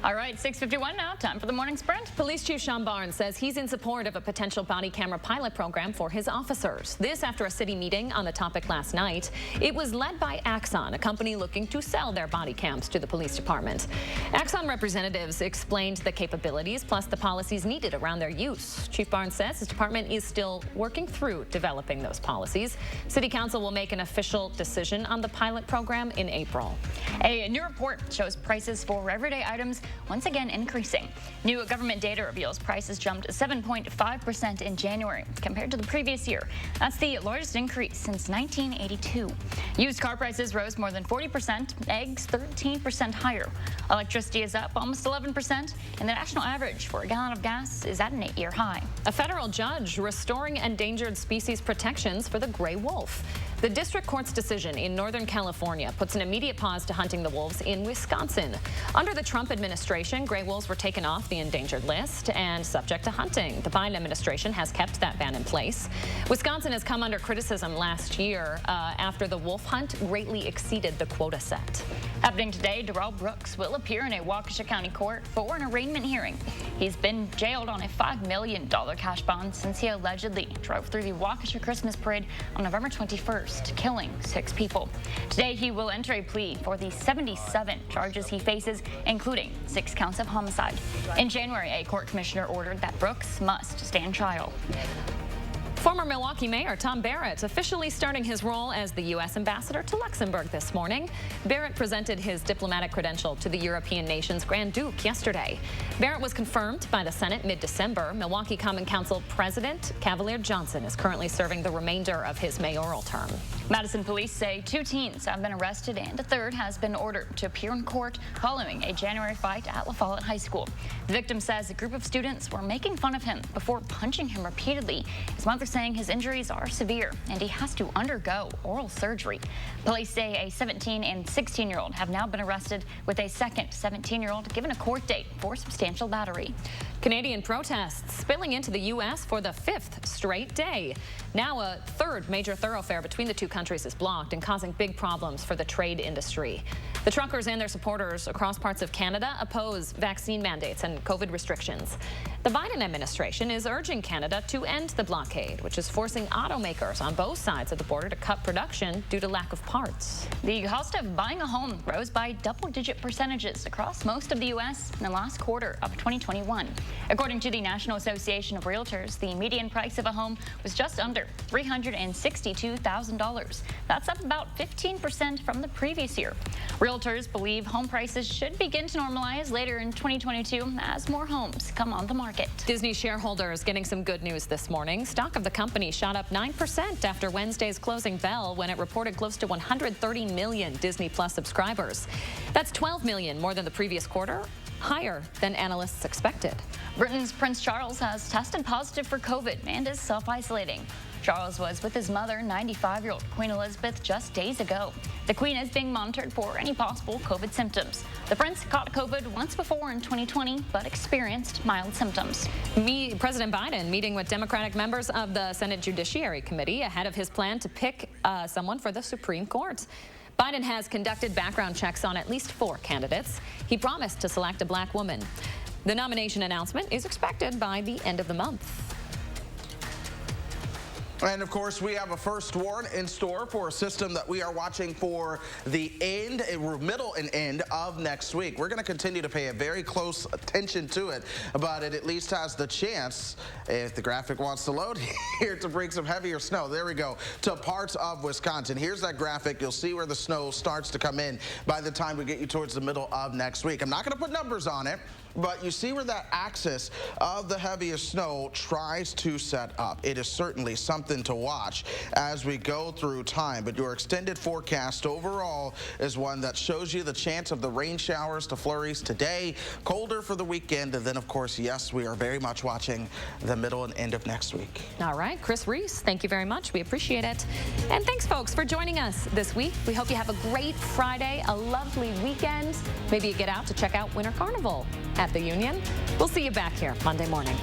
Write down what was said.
All right, 6:51 now. Time for the morning sprint. Police Chief Sean Barnes says he's in support of a potential body camera pilot program for his officers. This after a city meeting on the topic last night. It was led by Axon, a company looking to sell their body cams to the police department. Axon representatives explained the capabilities plus the policies needed around their use. Chief Barnes says his department is still working through developing those policies. City Council will make an official decision on the pilot program in April. A new report shows prices for everyday items once again increasing. New government data reveals prices jumped 7.5% in January compared to the previous year. That's the largest increase since 1982. Used car prices rose more than 40%, eggs 13% higher. Electricity is up almost 11%, and the national average for a gallon of gas is at an 8-year high. A federal judge restoring endangered species protections for the gray wolf. The district court's decision in Northern California puts an immediate pause to hunting the wolves in Wisconsin. Under the Trump administration, gray wolves were taken off the endangered list and subject to hunting. The Biden administration has kept that ban in place. Wisconsin has come under criticism last year after the wolf hunt greatly exceeded the quota set. Happening today, Darrell Brooks will appear in a Waukesha County court for an arraignment hearing. He's been jailed on a $5 million cash bond since he allegedly drove through the Waukesha Christmas parade on November 21st, killing 6 people. Today, he will enter a plea for the 77 charges he faces, including 6 counts of homicide. In January, a court commissioner ordered that Brooks must stand trial. Former Milwaukee Mayor Tom Barrett officially starting his role as the U.S. ambassador to Luxembourg this morning. Barrett presented his diplomatic credential to the European nation's Grand Duke yesterday. Barrett was confirmed by the Senate mid-December. Milwaukee Common Council President Cavalier Johnson is currently serving the remainder of his mayoral term. Madison police say 2 teens have been arrested and a third has been ordered to appear in court following a January fight at La Follette High School. The victim says a group of students were making fun of him before punching him repeatedly. His mother saying his injuries are severe and he has to undergo oral surgery. Police say a 17 and 16-year-old have now been arrested, with a second 17-year-old given a court date for substantial battery. Canadian protests spilling into the U.S. for the 5th straight day. Now a third major thoroughfare between the two countries is blocked and causing big problems for the trade industry. The truckers and their supporters across parts of Canada oppose vaccine mandates and COVID restrictions. The Biden administration is urging Canada to end the blockade, which is forcing automakers on both sides of the border to cut production due to lack of parts. The cost of buying a home rose by double-digit percentages across most of the U.S. in the last quarter of 2021. According to the National Association of Realtors, the median price of a home was just under $362,000. That's up about 15% from the previous year. Realtors believe home prices should begin to normalize later in 2022 as more homes come on the market. Disney shareholders getting some good news this morning. Stock of the company shot up 9% after Wednesday's closing bell when it reported close to 130 million Disney Plus subscribers. That's 12 million more than the previous quarter, higher than analysts expected. Britain's Prince Charles has tested positive for COVID and is self-isolating. Charles was with his mother, 95-year-old Queen Elizabeth, just days ago. The Queen is being monitored for any possible COVID symptoms. The Prince caught COVID once before in 2020, but experienced mild symptoms. President Biden meeting with Democratic members of the Senate Judiciary Committee ahead of his plan to pick someone for the Supreme Court. Biden has conducted background checks on at least 4 candidates. He promised to select a black woman. The nomination announcement is expected by the end of the month. And of course, we have a first warrant in store for a system that we are watching for the middle and end of next week. We're going to continue to pay a very close attention to it, but it at least has the chance, if the graphic wants to load here, to bring some heavier snow. There we go, to parts of Wisconsin. Here's that graphic. You'll see where the snow starts to come in by the time we get you towards the middle of next week. I'm not going to put numbers on it, but you see where that axis of the heaviest snow tries to set up. It is certainly something to watch as we go through time, but your extended forecast overall is one that shows you the chance of the rain showers to flurries today, colder for the weekend, and then of course, yes, we are very much watching the middle and end of next week. All right, Chris Reese, thank you very much. We appreciate it. And thanks, folks, for joining us this week. We hope you have a great Friday, a lovely weekend. Maybe you get out to check out Winter Carnival at the Union. We'll see you back here Monday morning.